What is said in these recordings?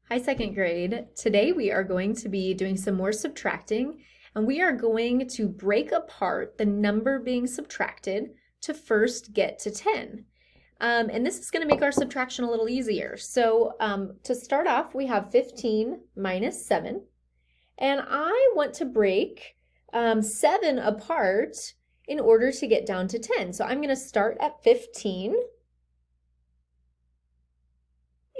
Hi, second grade. Today we are going to be doing some more subtracting, and we are going to break apart the number being subtracted to first get to 10. And this is going to make our subtraction a little easier. So to start off, we have 15 minus 7, and I want to break 7 apart in order to get down to 10. So I'm going to start at 15.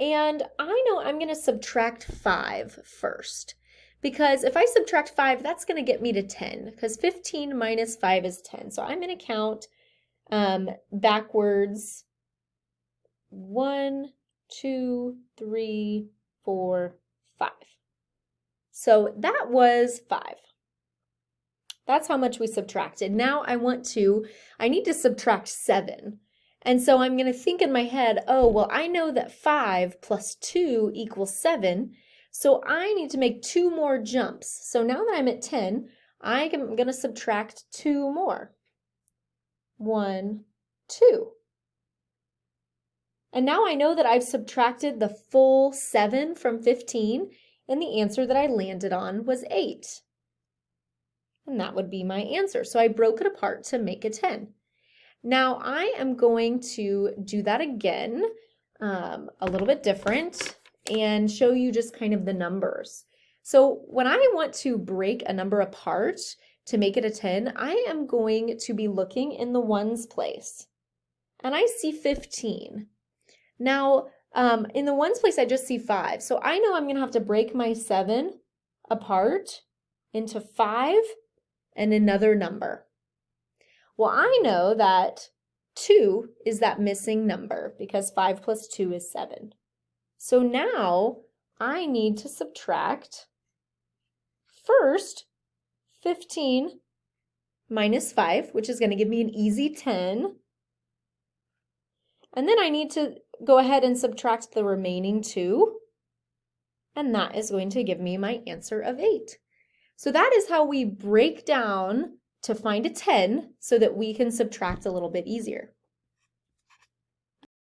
And I know I'm going to subtract 5 first, because if I subtract 5, that's going to get me to 10, because 15 minus 5 is 10. So I'm going to count backwards 1, 2, 3, 4, 5. So that was 5. That's how much we subtracted. Now I need to subtract 7. And so I'm going to think in my head, oh, well, I know that 5 plus 2 equals 7, so I need to make 2 more jumps. So now that I'm at 10, I'm going to subtract 2 more. 1, 2. And now I know that I've subtracted the full 7 from 15, and the answer that I landed on was 8. And that would be my answer. So I broke it apart to make a 10. Now I am going to do that again, a little bit different, and show you just kind of the numbers. So when I want to break a number apart to make it a 10, I am going to be looking in the ones place. And I see 15. Now, in the ones place, I just see 5. So I know I'm going to have to break my 7 apart into 5 and another number. Well, I know that 2 is that missing number because 5 plus 2 is 7. So now I need to subtract first 15 minus 5, which is going to give me an easy 10. And then I need to go ahead and subtract the remaining 2. And that is going to give me my answer of 8. So that is how we break down to find a 10 so that we can subtract a little bit easier.